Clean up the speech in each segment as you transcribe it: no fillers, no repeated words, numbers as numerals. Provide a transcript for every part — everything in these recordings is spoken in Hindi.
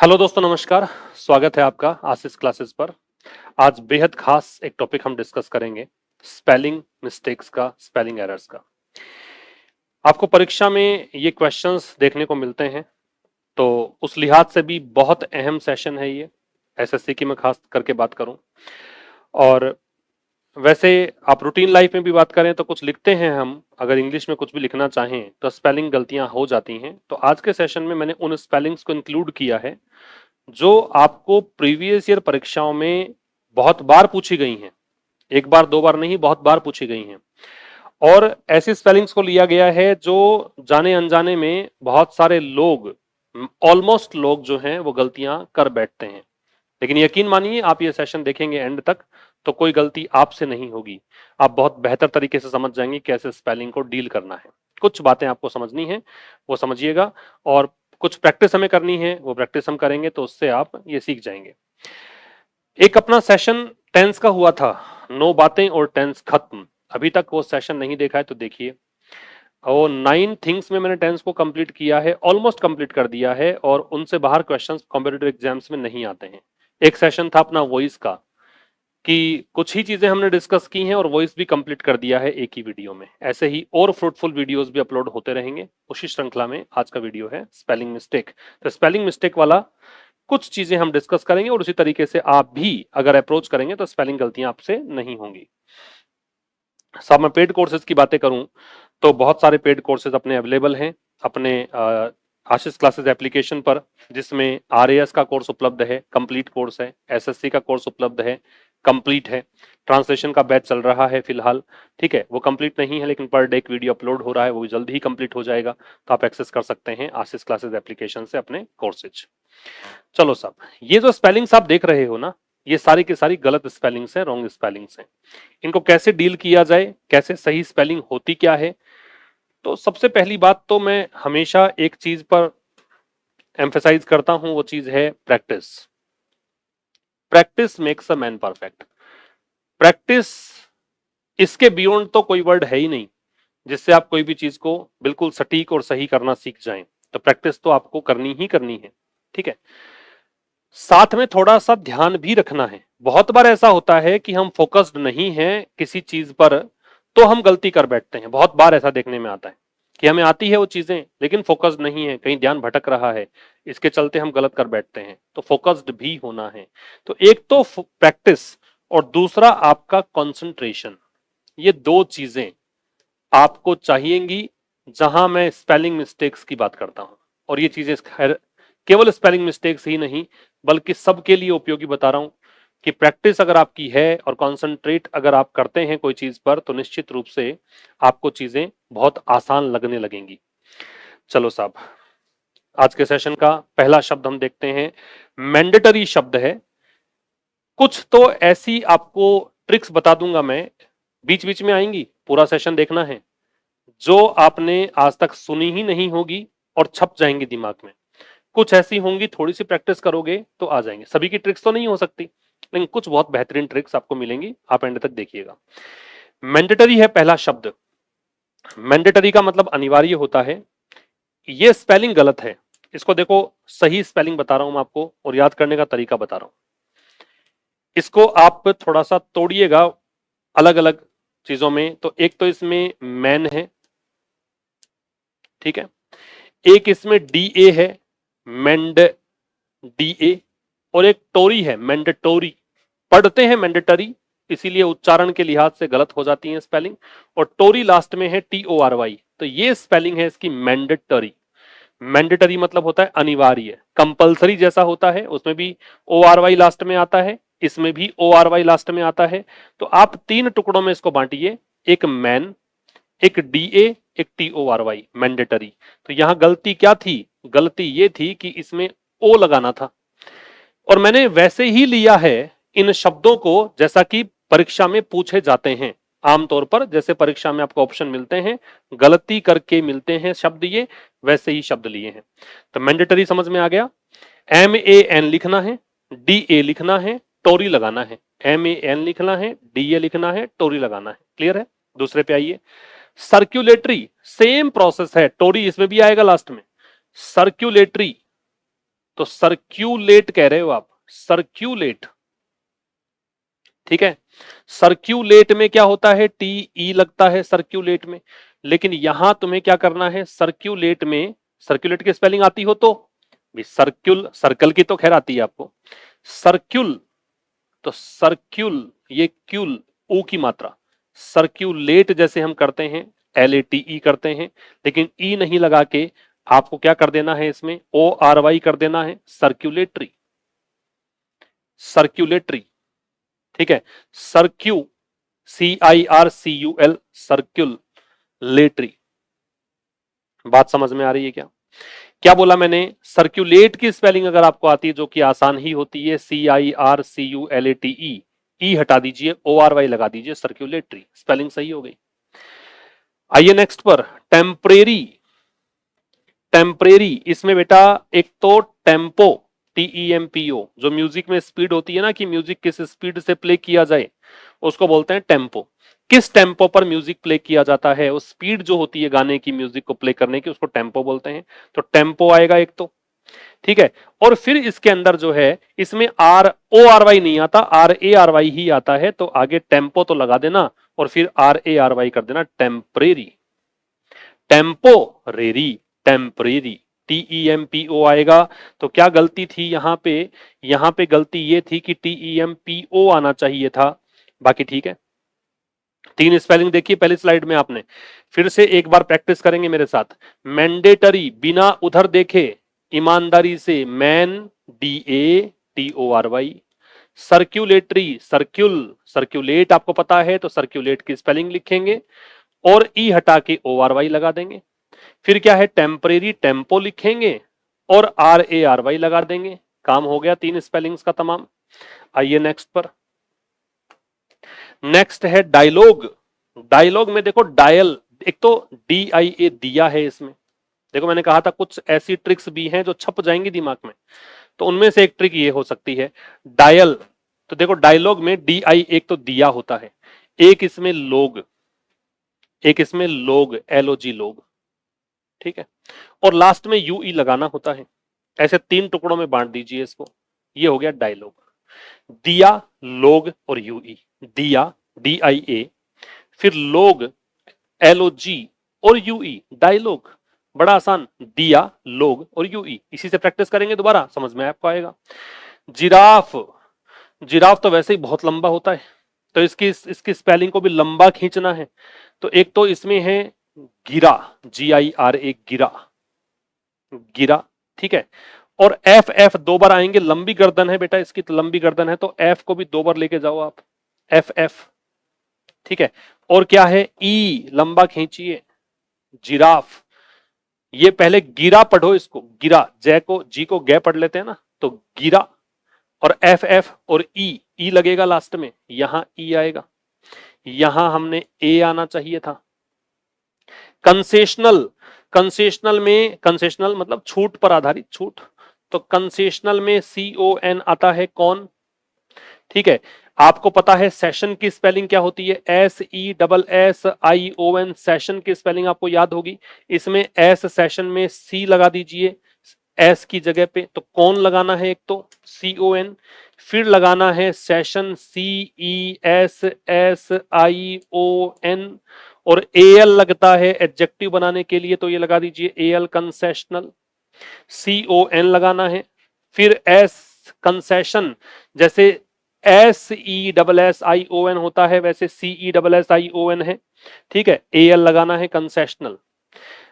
हेलो दोस्तों, नमस्कार। स्वागत है आपका आशीष क्लासेस पर। आज बेहद खास एक टॉपिक हम डिस्कस करेंगे, स्पेलिंग मिस्टेक्स का, स्पेलिंग एरर्स का। आपको परीक्षा में ये क्वेश्चंस देखने को मिलते हैं, तो उस लिहाज से भी बहुत अहम सेशन है ये, एसएससी की मैं खास करके बात करूं। और वैसे आप रूटीन लाइफ में भी बात करें तो कुछ लिखते हैं हम, अगर इंग्लिश में कुछ भी लिखना चाहें तो स्पेलिंग गलतियां हो जाती हैं। तो आज के सेशन में मैंने उन स्पेलिंग्स को इंक्लूड किया है जो आपको प्रीवियस ईयर परीक्षाओं में बहुत बार पूछी गई हैं। एक बार दो बार नहीं, बहुत बार पूछी गई हैं। और ऐसी स्पेलिंग्स को लिया गया है जो जाने अनजाने में बहुत सारे लोग, ऑलमोस्ट लोग जो हैं वो गलतियां कर बैठते हैं। लेकिन यकीन मानिए, आप ये सेशन देखेंगे एंड तक तो कोई गलती आपसे नहीं होगी। आप बहुत बेहतर तरीके से समझ जाएंगे कैसे स्पेलिंग को डील करना है। कुछ बातें आपको समझनी है, वो समझिएगा। और कुछ प्रैक्टिस हमें करनी है, वो प्रैक्टिस हम करेंगे तो उससे आप ये सीख जाएंगे। एक अपना सेशन टेंस का हुआ था, 9 बातें और टेंस खत्म। अभी तक वो सेशन नहीं देखा है तो देखिए। और 9 थिंग्स में मैंने टेंस को कंप्लीट किया है, ऑलमोस्ट कंप्लीट कर दिया है, और उनसे बाहर क्वेश्चंस कॉम्पिटिटिव एग्जाम्स में नहीं आते हैं। एक सेशन था अपना वॉइस का, कि कुछ ही चीजें हमने डिस्कस की हैं और वॉइस भी कंप्लीट कर दिया है एक ही वीडियो में। ऐसे ही और फ्रूटफुल वीडियोस भी अपलोड होते रहेंगे। उसी श्रृंखला में आज का वीडियो है स्पेलिंग मिस्टेक। तो स्पेलिंग मिस्टेक वाला कुछ चीजें हम डिस्कस करेंगे, और उसी तरीके से आप भी अगर अप्रोच करेंगे तो स्पेलिंग गलतियां आपसे नहीं होंगी। साहब, मैं पेड कोर्सेज की बातें करूं तो बहुत सारे पेड कोर्सेज अपने अवेलेबल हैं अपने आशीष क्लासेस एप्लीकेशन पर, जिसमें आरएएस का कोर्स उपलब्ध है, कंप्लीट कोर्स है। एसएससी का कोर्स उपलब्ध है, कंप्लीट है। ट्रांसलेशन का बैच चल रहा है फिलहाल, ठीक है। वो कंप्लीट नहीं है लेकिन पर डे एक वीडियो अपलोड हो रहा है, वो भी जल्द ही कंप्लीट हो जाएगा। तो आप एक्सेस कर सकते हैं आशीष क्लासेस एप्लीकेशन से अपने कोर्सेज। चलो साहब, ये जो स्पेलिंग्स आप देख रहे हो ना, ये सारी की सारी गलत स्पेलिंग्स हैं, रॉन्ग स्पेलिंग्स हैं। इनको कैसे डील किया जाए, कैसे सही स्पेलिंग होती क्या है? तो सबसे पहली बात तो मैं हमेशा एक चीज पर एम्फेसाइज करता हूं, वो चीज है practice. Practice makes a man perfect. Practice, इसके बियॉन्ड तो कोई वर्ड है ही नहीं जिससे आप कोई भी चीज को बिल्कुल सटीक और सही करना सीख जाएं। तो प्रैक्टिस तो आपको करनी ही करनी है, ठीक है। साथ में थोड़ा सा ध्यान भी रखना है। बहुत बार ऐसा होता है कि हम फोकस्ड नहीं हैं किसी चीज पर, तो हम गलती कर बैठते हैं। बहुत बार ऐसा देखने में आता है कि हमें आती है वो चीजें लेकिन फोकस्ड नहीं है, कहीं ध्यान भटक रहा है, इसके चलते हम गलत कर बैठते हैं। तो फोकस्ड भी होना है। तो एक तो प्रैक्टिस, और दूसरा आपका कंसंट्रेशन। ये दो चीजें आपको चाहिएंगी जहां मैं स्पेलिंग मिस्टेक्स की बात करता हूं। और ये चीजें खैर केवल स्पेलिंग मिस्टेक्स ही नहीं बल्कि सबके लिए उपयोगी बता रहा हूं, कि प्रैक्टिस अगर आपकी है और कंसंट्रेट अगर आप करते हैं कोई चीज पर, तो निश्चित रूप से आपको चीजें बहुत आसान लगने लगेंगी। चलो साहब, आज के सेशन का पहला शब्द हम देखते हैं। मैंडेटरी शब्द है। कुछ तो ऐसी आपको ट्रिक्स बता दूंगा मैं, बीच बीच में आएंगी, पूरा सेशन देखना है, जो आपने आज तक सुनी ही नहीं होगी और छप जाएंगी दिमाग में। कुछ ऐसी होंगी, थोड़ी सी प्रैक्टिस करोगे तो आ जाएंगे। सभी की ट्रिक्स तो नहीं हो सकती, लेकिन कुछ बहुत बेहतरीन ट्रिक्स आपको मिलेंगी। आप एंड तक देखिएगा। मैंडेटरी है पहला शब्द। मैंडेटरी का मतलब अनिवार्य होता है। ये स्पेलिंग गलत है, इसको देखो, सही स्पेलिंग बता रहा हूं मैं आपको और याद करने का तरीका बता रहा हूं। इसको आप थोड़ा सा तोड़िएगा अलग अलग चीजों में। तो एक तो इसमें मैन है, ठीक है। एक इसमें डी ए है, मेंड, डी ए। और एक टोरी है, मैंडेटोरी। पढ़ते हैं मैंडेटरी, इसीलिए उच्चारण के लिहाज से गलत हो जाती है स्पेलिंग। और टोरी लास्ट में है, टी ओ आर वाई। तो ये स्पेलिंग है इसकी मैंडेटरी। मैंडेटरी मतलब होता है अनिवार्य, कंपलसरी जैसा होता है, उसमें भी ओ आर वाई लास्ट में आता है, इसमें भी ओ आर वाई लास्ट में आता है। तो आप तीन टुकड़ों में इसको बांटिए, एक मैन, एक डी ए, एक T O R Y, mandatory. तो यहां गलती क्या थी? गलती ये थी कि इसमें ओ लगाना था। और मैंने वैसे ही लिया है इन शब्दों को जैसा कि परीक्षा में पूछे जाते हैं। आमतौर पर जैसे परीक्षा में आपको ऑप्शन मिलते हैं, गलती करके मिलते हैं शब्द, ये वैसे ही शब्द लिए हैं। तो मैंडेटरी समझ में आ गया। एम ए एन लिखना है, डी ए लिखना है, टोरी लगाना है। एम ए एन लिखना है, डी ए लिखना है, टोरी लगाना है। क्लियर है? दूसरे पे आइए। सर्क्यूलेटरी, सेम प्रोसेस है, टोरी इसमें भी आएगा लास्ट में। सर्क्यूलेटरी, तो सर्क्यूलेट कह रहे हो आप, सर्क्यूलेट, ठीक है। सर्क्यूलेट में क्या होता है, टी ई लगता है सर्क्यूलेट में, लेकिन यहां तुम्हें क्या करना है, सर्क्यूलेट में, सर्क्यूलेट की स्पेलिंग आती हो तो भी, सर्क्यूल, सर्कल की तो खैर आती है आपको, सर्क्यूल, तो सर्क्यूल, ये क्यूल, ओ की मात्रा, सर्क्यूलेट जैसे हम करते हैं, एल ए टी ई करते हैं, लेकिन ई नहीं लगा के आपको क्या कर देना है, इसमें ओ आर वाई कर देना है, सर्क्यूलेटरी, सर्क्यूलेटरी, ठीक है। Circu, C I R C U L, circulatory. बात समझ में आ रही है क्या? क्या बोला मैंने, सर्क्यूलेट की स्पेलिंग अगर आपको आती है, जो कि आसान ही होती है, C I R C U L A T E हटा दीजिए, ओ आर वाई लगा दीजिए, सर्क्यूलेटरी, स्पेलिंग सही हो गई। आइए नेक्स्ट पर, टेम्परेरी, टेम्परेरी, इसमें बेटा एक तो टेम्पो, टीईएमपीओ, जो म्यूजिक में स्पीड होती है ना, कि म्यूजिक किस स्पीड से प्ले किया जाए, उसको बोलते हैं टेम्पो। किस टेम्पो पर म्यूजिक प्ले किया जाता है, वो स्पीड जो होती है गाने की, म्यूजिक को प्ले करने की, उसको टेम्पो बोलते हैं। तो टेम्पो आएगा एक तो, ठीक है। और फिर इसके अंदर जो है, इसमें आर ओ आर वाई नहीं आता, आर ए आर वाई ही आता है, तो आगे टेम्पो तो लगा देना और फिर आर ए आर वाई कर देना, टेम्परेरी, टेम्पोरेरी, टेम्परेरी, टीईएमपीओ आएगा। तो क्या गलती थी यहां पे गलती ये थी कि टीईएमपीओ आना चाहिए था, बाकी ठीक है। तीन स्पेलिंग देखिए पहली स्लाइड में आपने, फिर से एक बार प्रैक्टिस करेंगे मेरे साथ। मैंडेटरी, बिना उधर देखे, ईमानदारी से, man, D A T O R Y. Circulatory, circul, circulate आपको पता है, तो सर्क्यूलेट की स्पेलिंग लिखेंगे और ई हटा के ओ आर वाई लगा देंगे। फिर क्या है, टेम्परेरी, टेम्पो लिखेंगे और आर ए आर वाई लगा देंगे, काम हो गया तीन स्पेलिंग्स का तमाम। आइए नेक्स्ट पर, नेक्स्ट है डायलॉग। डायलॉग में देखो डायल, एक तो डी आई ए दिया है इसमें, देखो मैंने कहा था कुछ ऐसी ट्रिक्स भी हैं जो छप जाएंगी दिमाग में, तो उनमें से एक ट्रिक ये हो सकती है, डायल। तो देखो डायलॉग में डी आई एक तो दिया होता है, एक इसमें लोग, एक इसमें लोग, एलओजी लोग, ठीक है, और लास्ट में यूई लगाना होता है। ऐसे तीन टुकड़ों में बांट दीजिए इसको, ये हो गया डायलॉग। दिया, लोग और यूई, दिया, डी आई ए, फिर लोग, एलओजी और यूई, डायलॉग। बड़ा आसान, दिया, लोग और यूई, इसी से प्रैक्टिस करेंगे दोबारा समझ में आपको आएगा। जिराफ, जिराफ तो वैसे ही बहुत लंबा होता है, तो इसकी स्पेलिंग को भी लंबा खींचना है, तो एक तो इसमें है गिरा, जी आई आर ए, गिरा, गिरा, ठीक है। और एफ, एफ दो बार आएंगे, लंबी गर्दन है बेटा इसकी, तो लंबी गर्दन है तो एफ को भी दो बार लेके जाओ आप, एफ एफ, ठीक है। और क्या है, ई, लंबा खींचिए, जिराफ। ये पहले गिरा पढ़ो इसको, गिरा, जय को, जी को गे पढ़ लेते हैं ना, तो गिरा, और एफ एफ और ई लगेगा लास्ट में, यहां ई आएगा, यहां हमने ए आना चाहिए था। कंसेशनल, कंसेशनल में, कंसेशनल मतलब छूट पर आधारित, छूट, तो कंसेशनल में सी ओ एन आता है, कौन, ठीक है। आपको पता है सेशन की स्पेलिंग क्या होती है, S E double S I O N, session की स्पेलिंग आपको याद होगी। इसमें एस सेशन में सी लगा दीजिए एस की जगह पे, तो कौन लगाना है, एक तो सी ओ एन, फिर लगाना है session, C E S S I O N, और ए एल लगता है एडजेक्टिव बनाने के लिए, तो ये लगा दीजिए A L, concessional. C O N लगाना है, फिर एस, कंसेशन, जैसे S E double S I O N होता है, वैसे C E double S I O N है, ठीक है, ए एल लगाना है, कंसेशनल।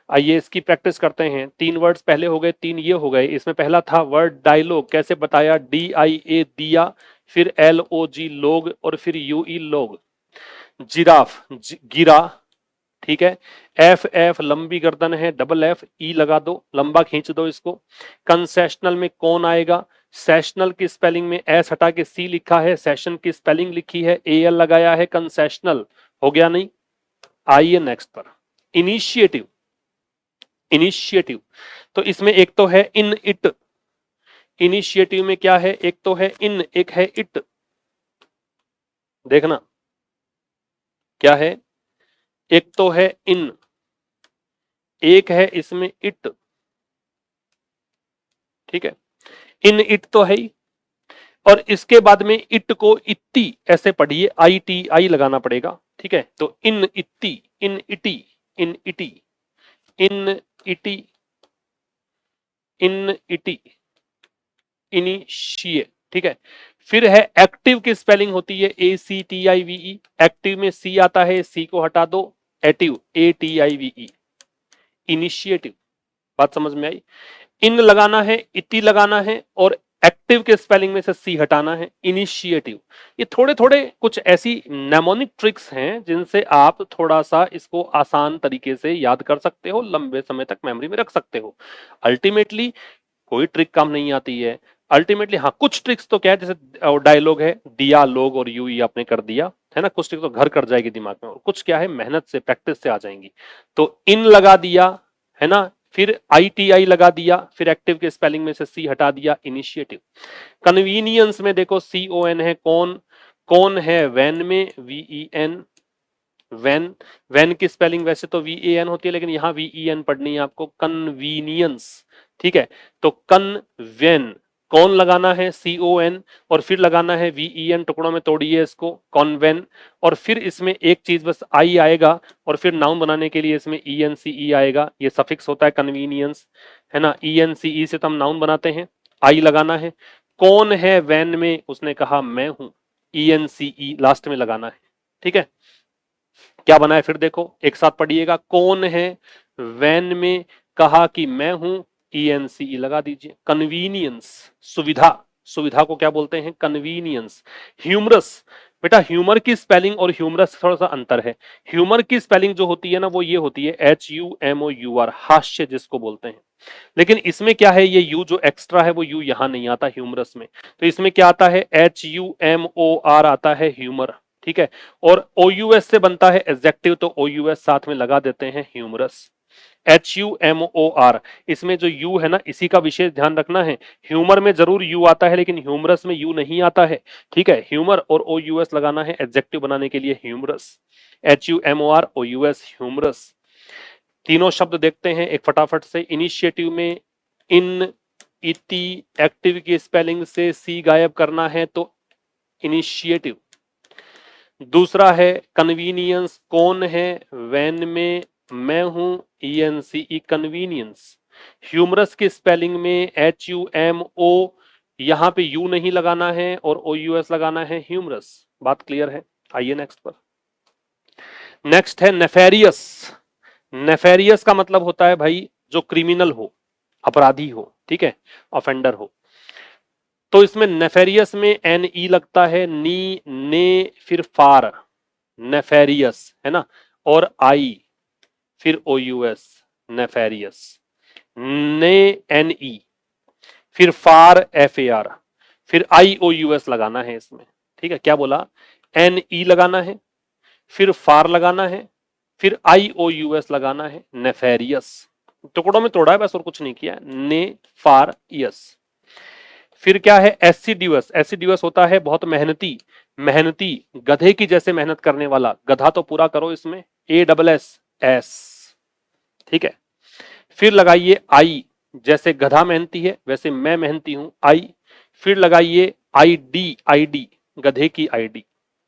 आइए इसकी प्रैक्टिस करते हैं। तीन वर्ड्स पहले हो गए, तीन ये हो गए। इसमें पहला था वर्ड डायलॉग, कैसे बताया, डी आई ए दिया, फिर एल ओ जी लोग, और फिर यू ई लोग। जिराफ, गिरा, ठीक है। एफ एफ लंबी गर्दन है, डबल एफ ई लगा दो, लंबा खींच दो इसको। कंसेशनल में कौन आएगा, सेशनल की स्पेलिंग में एस हटा के सी लिखा है, सेशन की स्पेलिंग लिखी है, ए एल लगाया है, कंसेशनल हो गया नहीं। आइए नेक्स्ट पर, इनिशिएटिव, इनिशिएटिव, तो इसमें एक तो है इन इट, इनिशिएटिव में क्या है, एक तो है इन, एक है इट, देखना क्या है, एक तो है इन, एक है इसमें इट, ठीक है। इन इट तो है ही, और इसके बाद में इट को इत्ती ऐसे पढ़िए, आई टी आई लगाना पड़ेगा, ठीक है। तो इन इत्ती, इन इटी, इन इटी, इन इटी, इन इटी, इनिशिएट, ठीक है। फिर है एक्टिव की स्पेलिंग होती है ACTIVE, एक्टिव में सी आता है, सी को हटा दो, एटिव ATIVE, इनिशिएटिव। बात समझ में आई? इन लगाना है, इति लगाना है, और एक्टिव के स्पेलिंग में से सी हटाना है, इनिशिएटिव। ये थोड़े थोड़े कुछ ऐसी नेमोनिक ट्रिक्स हैं जिनसे आप थोड़ा सा इसको आसान तरीके से याद कर सकते हो, लंबे समय तक मेमोरी में रख सकते हो। अल्टीमेटली कोई ट्रिक काम नहीं आती है। अल्टीमेटली हाँ, कुछ ट्रिक्स तो क्या है, जैसे डायलॉग है, दिया लोग और यू ई आपने कर दिया है ना, कुछ ट्रिक्स तो घर कर जाएगी दिमाग में, और कुछ क्या है मेहनत से, प्रैक्टिस से आ जाएंगी। तो इन लगा दिया है ना, फिर ITI लगा दिया, फिर एक्टिव के स्पेलिंग में से सी हटा दिया, इनिशिएटिव। कन्वीनियंस में देखो CON है, कौन, कौन है वैन में, VEN, वैन, वैन की स्पेलिंग वैसे तो VAN होती है, लेकिन यहाँ VEN पढ़नी है आपको, कन्वीनियंस, ठीक है। तो कन्वेन, कौन लगाना है CON, और फिर लगाना है VEN, टुकड़ों में तोड़िए इसको, कॉन्वेन, और फिर इसमें एक चीज बस आई आएगा, और फिर नाउन बनाने के लिए इसमें ENCE आएगा, ये सफिक्स होता है कन्वीनियंस, है ना। ENCE से तो हम नाउन बनाते हैं, आई लगाना है। कौन है वैन में, उसने कहा मैं हूं, ENCE लास्ट में लगाना है, ठीक है। क्या बना है फिर देखो, एक साथ पढ़िएगा, कौन है वैन में कहा कि मैं हूं, ENCE लगा दीजिए। कन्वीनियंस, सुविधा, सुविधा को क्या बोलते हैं, कन्वीनियंस। ह्यूमरस, बेटा ह्यूमर की स्पेलिंग और ह्यूमरस थोड़ा सा अंतर है। ह्यूमर की स्पेलिंग जो होती है ना, वो ये होती है HUMOUR, हास्य जिसको बोलते हैं। लेकिन इसमें क्या है, ये यू जो एक्स्ट्रा है वो यू यहां नहीं आता ह्यूमरस में, तो इसमें क्या आता है, HUMOR आता है, ह्यूमर, ठीक है। और OUS से बनता है एडजेक्टिव, तो OUS साथ में लगा देते हैं, ह्यूमरस, HUMOR। इसमें जो यू है ना, इसी का विशेष ध्यान रखना है, ह्यूमर में जरूर यू आता है लेकिन ह्यूमरस में यू नहीं आता है, ठीक है। ह्यूमर और OUS लगाना है एडजेक्टिव बनाने के लिए, ह्यूमरस, HUMOR OUS, ह्यूमरस। तीनों शब्द देखते हैं एक फटाफट से। इनिशिएटिव में इन, इति, एक्टिव की स्पेलिंग से सी गायब करना है तो इनिशिएटिव। दूसरा है कन्वीनियंस, कौन है वैन में मैं हूं, ENCE, कन्वीनियंस। ह्यूमरस की स्पेलिंग में HUMO, यहां पे यू नहीं लगाना है और OUS लगाना है, ह्यूमरस। बात क्लियर है? आइए नेक्स्ट पर। नेक्स्ट है नेफेरियस। नेफेरियस का मतलब होता है भाई जो क्रिमिनल हो, अपराधी हो, ठीक है, ऑफेंडर हो। तो इसमें नेफेरियस में NE लगता है, नी, ने, फिर फार, नेफेरियस, है ना, और आई, फिर OUS, नेफेरियस, ने, NE, फिर फार, FAR, फिर IOUS लगाना है इसमें, ठीक है। क्या बोला, NE लगाना है, फिर फार लगाना है, फिर IOUS लगाना है, नेफेरियस। टुकड़ों में तोड़ा है बस और कुछ नहीं किया, ने, फार, यस। फिर क्या है, एसिडिवस। एसिडिवस होता है बहुत मेहनती, मेहनती, गधे की जैसे मेहनत करने वाला, गधा तो पूरा करो इसमें, ASS, ठीक है। फिर लगाइए आई, जैसे गधा मेहनती है वैसे मैं मेहनती हूं, आई। फिर लगाइए ID, ID, गधे की ID,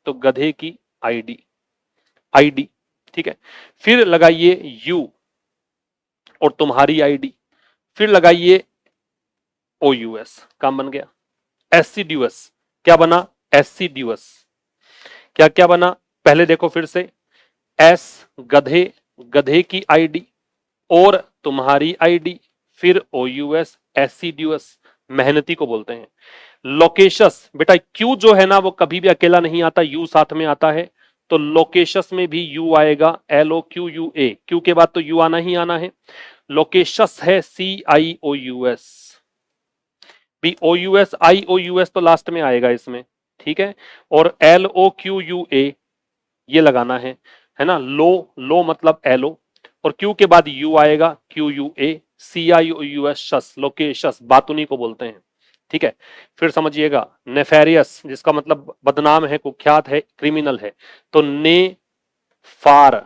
तो गधे की ID, ID, ठीक है। फिर लगाइए यू और तुम्हारी ID, फिर लगाइए OUS, काम बन गया। एसिडिवस, क्या बना, एसिडिवस, क्या क्या बना, पहले देखो फिर से, एस, गधे, गधे की ID और तुम्हारी ID, फिर OUS, एसिडिवस, मेहनती को बोलते हैं। लोकेशस, बेटा क्यू जो है ना वो कभी भी अकेला नहीं आता, यू साथ में आता है, तो लोकेशस में भी यू आएगा, LOQUA, क्यू के बाद तो यू आना ही आना है। लोकेशस है CIOUS, भी OUS, IOUS तो लास्ट में आएगा इसमें, ठीक है। और LOQUA ये लगाना है ना। लो, लो मतलब एलो, और क्यू के बाद यू आएगा, QUA, CIOUS, शस, लोकेशस, बातुनी को बोलते हैं, ठीक है। फिर समझिएगा, नेफेरियस जिसका मतलब बदनाम है, कुख्यात है, क्रिमिनल है, तो ने, फार,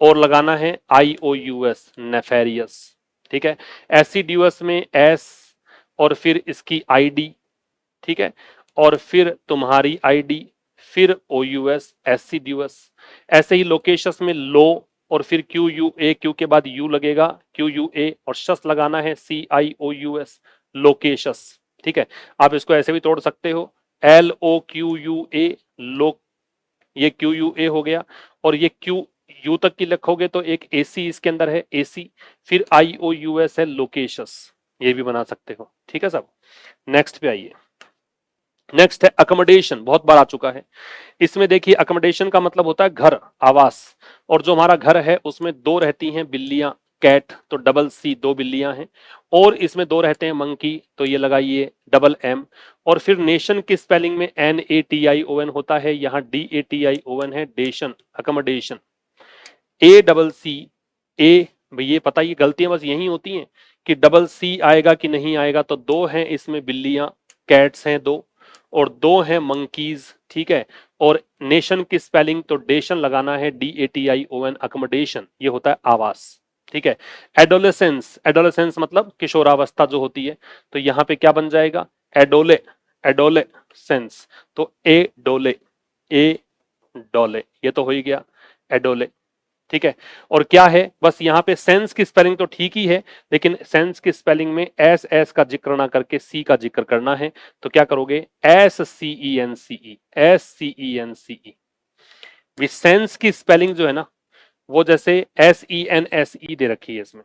और लगाना है IOUS, नेफेरियस, ठीक है। एसिडियस में एस और फिर इसकी आईडी, ठीक है, और फिर तुम्हारी आईडी, फिर OUS, SCDUS। ऐसे ही लोकेशस में लो और फिर QUA, क्यू के बाद यू लगेगा, QUA, और शस लगाना है CIOUS, लोकेशस। ठीक है, आप इसको ऐसे भी तोड़ सकते हो, LOQUA, लो, ये QUA हो गया, और ये Q यू तक की लिखोगे तो एक AC इसके अंदर है, AC, फिर IOUS है, लोकेशस, ये भी बना सकते हो। ठीक है सब। नेक्स्ट पे आइए। नेक्स्ट है अकोमोडेशन, बहुत बार आ चुका है। इसमें देखिए अकोमोडेशन का मतलब होता है घर, आवास, और जो हमारा घर है उसमें दो रहती हैं बिल्लियां, कैट, तो डबल C, दो बिल्लियां हैं, और इसमें दो रहते हैं मंकी, तो ये लगाइए डबल M, और फिर नेशन की स्पेलिंग में NATION होता है, यहाँ DATION है, डेशन, अकोमोडेशन, ACC, ए, भाई ये पता, ये गलतियां बस यही होती हैं कि डबल C आएगा कि नहीं आएगा, तो दो हैं इसमें बिल्लियां, कैट्स हैं दो, और दो हैं मंकीज, ठीक है, और नेशन की स्पेलिंग तो डेशन लगाना है, DATION, अकोमोडेशन, ये होता है आवास। ठीक है। एडोलेसेंस, एडोलेसेंस मतलब किशोरावस्था जो होती है, तो यहाँ पे क्या बन जाएगा, एडोले, एडोले सेंस, तो ए डोले, ए डोले, ये तो हो ही गया एडोले। ठीक है, और क्या है, बस यहाँ पे सेंस की स्पेलिंग तो ठीक ही है, लेकिन सेंस की स्पेलिंग में एस का जिक्र ना करके सी का जिक्र करना है, तो क्या करोगे, SCENCE, SCENCE। सेंस की स्पेलिंग जो है ना, वो जैसे SENSE दे रखी है इसमें,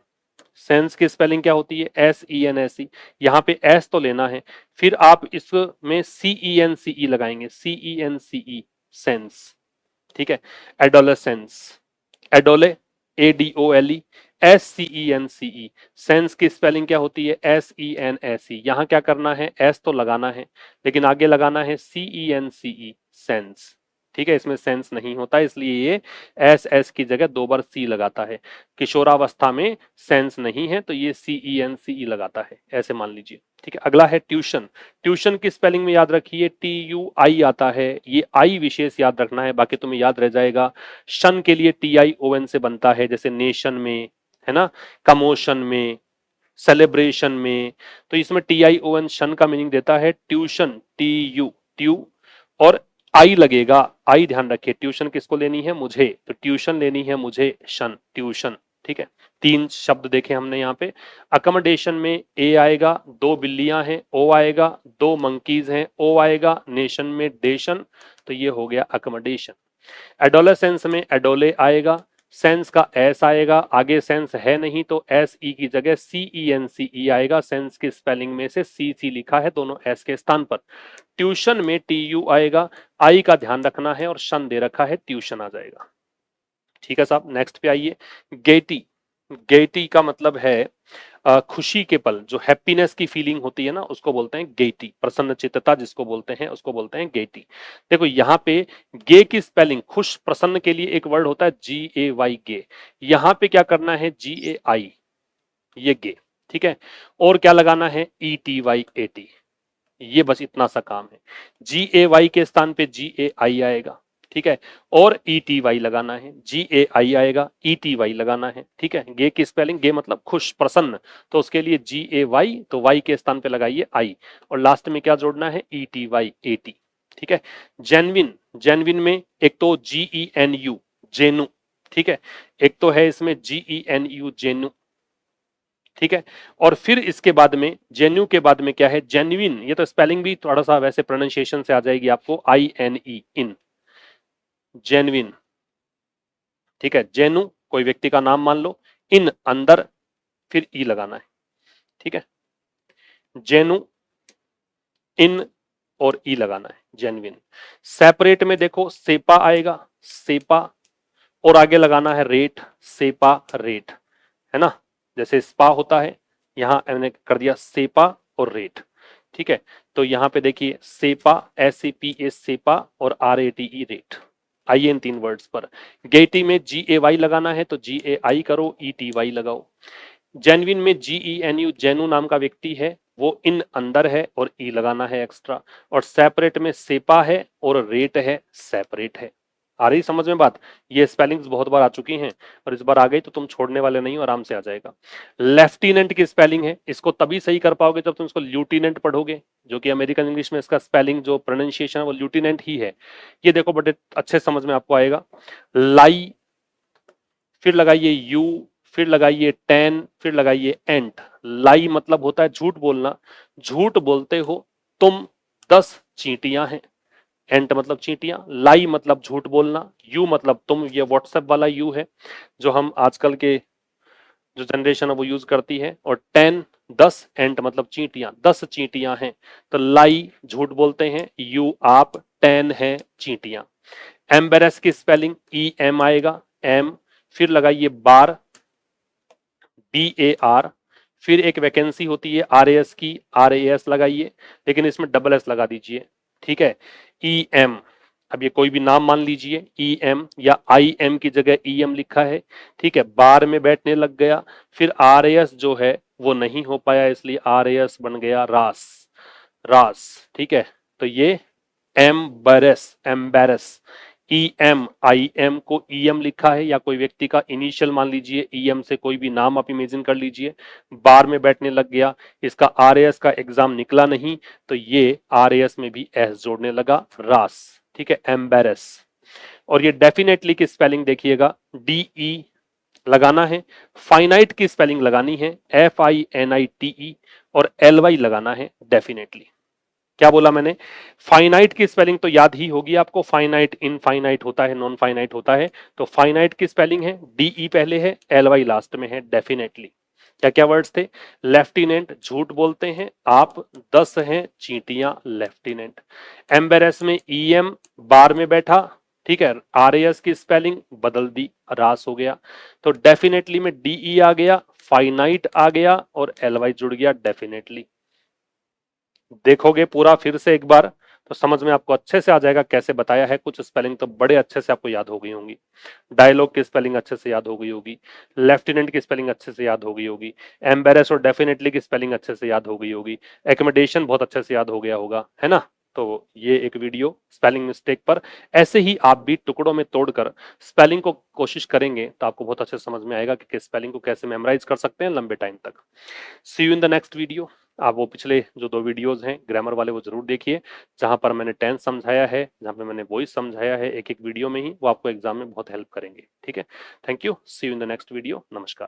सेंस की स्पेलिंग क्या होती है, SENSE, यहाँ पे एस तो लेना है, फिर आप इसमें CENCE लगाएंगे, CENCE, सेंस। ठीक है, एडोलेसेंस, एडोले, ADOLE, SCENCE, सेंस की स्पेलिंग क्या होती है, SENSE, यहाँ क्या करना है, एस तो लगाना है, लेकिन आगे लगाना है CENCE, सेंस। ठीक है, इसमें सेंस नहीं होता, इसलिए ये एस की जगह दो बार C लगाता है। किशोरावस्था में सेंस नहीं है, तो ये CENCE लगाता है, ऐसे मान लीजिए। ठीक है, अगला है ट्यूशन। ट्यूशन की स्पेलिंग में याद रखिए TUI आता है, ये आई विशेष याद रखना है, बाकी तुम्हें याद रह जाएगा। शन के लिए TION से बनता है, जैसे नेशन में, है ना, कमोशन में, सेलिब्रेशन में, तो इसमें TION शन का मीनिंग देता है ट्यूशन, TU, ट्यू, और आई लगेगा, आई ध्यान रखिए, ट्यूशन किसको लेनी है, मुझे, तो ट्यूशन लेनी है मुझे, शन, ट्यूशन। ठीक है, तीन शब्द देखे हमने यहाँ पे। अकोमोडेशन में ए आएगा, दो बिल्लियां हैं, ओ आएगा, दो मंकीज हैं, ओ आएगा, नेशन में डेशन, तो ये हो गया अकोमोडेशन। एडोलेसेंस में एडोले आएगा, सेंस का एस आएगा, आगे सेंस है नहीं तो SE की जगह CENCE आएगा, सेंस की स्पेलिंग में से CC लिखा है दोनों एस के स्थान पर। ट्यूशन में TU आएगा, आई का ध्यान रखना है, और शन दे रखा है, ट्यूशन आ जाएगा। ठीक है साहब, नेक्स्ट पे आइए। गेटी, गेटी का मतलब है खुशी के पल, जो हैप्पीनेस की फीलिंग होती है ना, उसको बोलते हैं गेटी, प्रसन्नचित्तता जिसको बोलते हैं, उसको बोलते हैं गेटी। देखो यहाँ पे गे की स्पेलिंग, खुश प्रसन्न के लिए एक वर्ड होता है GAY, गे, यहाँ पे क्या करना है, GAI, ये गे। ठीक है, और क्या लगाना है, ETYAT, ये बस इतना सा काम है। GAY के स्थान पे GAI आएगा, ठीक है, और ETY लगाना है, GAI आएगा, ETY लगाना है। ठीक है, गे की स्पेलिंग, गे मतलब खुश प्रसन्न, तो उसके लिए GAY, तो Y के स्थान पे लगाइए आई, और लास्ट में क्या जोड़ना है, ETYAT। ठीक है, जेन्युइन, जेन्युइन में एक तो GENU, जेनु, ठीक है, एक तो है इसमें GENU, जेनु। ठीक है, और फिर इसके बाद में, जेन्यू के बाद में क्या है, जेन्युइन, ये तो स्पेलिंग भी थोड़ा सा वैसे प्रोनाउंसिएशन से आ जाएगी आपको, INE, इन, जेन्युइन। ठीक है, जेनु कोई व्यक्ति का नाम मान लो, इन अंदर, फिर ई लगाना है। ठीक है, जेनु, इन, और ई लगाना है, जेन्युइन। सेपरेट में देखो सेपा आएगा, सेपा, और आगे लगाना है रेट, सेपा रेट, है ना, जैसे स्पा होता है, यहां मैंने कर दिया सेपा और रेट। ठीक है, तो यहां पे देखिए सेपा, SAPA सेपा, और RATE रेट। आइए इन तीन वर्ड्स पर। गेटी में GAY लगाना है तो GAI करो, ETY लगाओ। जेन्युइन में GENU, जेनु नाम का व्यक्ति है, वो इन अंदर है, और ई लगाना है एक्स्ट्रा, और सेपरेट में सेपा है और रेट है, सेपरेट है। आ रही समझ में बात? ये स्पेलिंग्स बहुत बार आ चुकी हैं और इस बार आ गई तो तुम छोड़ने वाले नहीं हो, आराम से आ जाएगा। लेफ्टिनेंट की स्पेलिंग है, इसको तभी सही कर पाओगे जब तुम इसको ल्यूटिनेंट पढ़ोगे, जो कि अमेरिकन इंग्लिश में इसका स्पेलिंग जो प्रोनाउंसिएशन है वो ल्यूटिनेंट ही है। ये देखो बड़े अच्छे समझ में आपको आएगा। लाई, फिर लगाइए यू, फिर लगाइए टेन, फिर लगाइए एंट। लाई मतलब होता है झूठ बोलना, झूठ बोलते हो तुम 10 चींटियां हैं। एंट मतलब चींटियां, लाई मतलब झूठ बोलना, यू मतलब तुम, ये व्हाट्सएप वाला यू है जो हम आजकल के जो जनरेशन है वो यूज करती है। और 10 10, एंट मतलब चींटियां, 10 चींटियां हैं। तो लाई झूठ बोलते हैं, यू आप, 10 है चींटियां। एम्बेरस की स्पेलिंग ई एम आएगा, एम, फिर लगाइए बार, BAR, फिर एक वैकेंसी होती है RAS की, RAS लगाइए, लेकिन इसमें डबल एस लगा दीजिए, ठीक है। EM, अब ये कोई भी नाम मान लीजिए, EM या IM की जगह EM लिखा है, ठीक है, बार में बैठने लग गया। फिर RAS जो है वो नहीं हो पाया, इसलिए RAS बन गया रास, रास, ठीक है। तो ये एम्बेरस, एम्बेरस, EM को EM लिखा है, या कोई व्यक्ति का इनिशियल मान लीजिए, EM से कोई भी नाम आप इमेजिन कर लीजिए, बार में बैठने लग गया, इसका RAS का एग्जाम निकला नहीं, तो ये RAS में भी S जोड़ने लगा, रास, ठीक है, एम्बेरस। और ये डेफिनेटली की स्पेलिंग देखिएगा, DE लगाना है, फाइनाइट की स्पेलिंग लगानी है, FINITE, और LY लगाना है डेफिनेटली। क्या बोला मैंने? फाइनाइट की स्पेलिंग तो याद ही होगी आपको, फाइनाइट इनफाइनाइट होता है, नॉन फाइनाइट होता है, तो फाइनाइट की स्पेलिंग है DE पहले है, LY लास्ट में है, डेफिनेटली। क्या क्या वर्ड्स थे? लेफ्टिनेंट झूठ बोलते हैं आप, 10 हैं चींटियां लेफ्टिनेंट। एम्बेरस में EM बार में बैठा, ठीक है, RAS की स्पेलिंग बदल दी, रास हो गया। तो डेफिनेटली में DE आ गया, फाइनाइट आ गया और LY जुड़ गया डेफिनेटली। देखोगे पूरा फिर से एक बार तो समझ में आपको अच्छे से आ जाएगा कैसे बताया है। कुछ स्पेलिंग तो बड़े अच्छे से आपको याद हो गई होंगी, डायलॉग की स्पेलिंग अच्छे से याद हो गई होगी, लेफ्टिनेंट की स्पेलिंग अच्छे से याद हो गई होगी, एम्बेरस और डेफिनेटली की स्पेलिंग अच्छे से याद हो गई होगी, एकोमोडेशन बहुत अच्छे से याद हो गया होगा, है ना। तो ये एक वीडियो स्पेलिंग मिस्टेक पर, ऐसे ही आप भी टुकड़ों में तोड़कर स्पेलिंग को कोशिश करेंगे तो आपको बहुत अच्छे समझ में आएगा कि स्पेलिंग को कैसे मेमोराइज कर सकते हैं लंबे टाइम तक। See you in the next video. आप वो पिछले जो 2 वीडियोस हैं ग्रामर वाले वो जरूर देखिए, जहां पर मैंने टेंस समझाया है, जहां पे मैंने वॉइस समझाया है एक एक वीडियो में ही, वो आपको एग्जाम में बहुत हेल्प करेंगे, ठीक है। Thank you, see you in the next video, नमस्कार।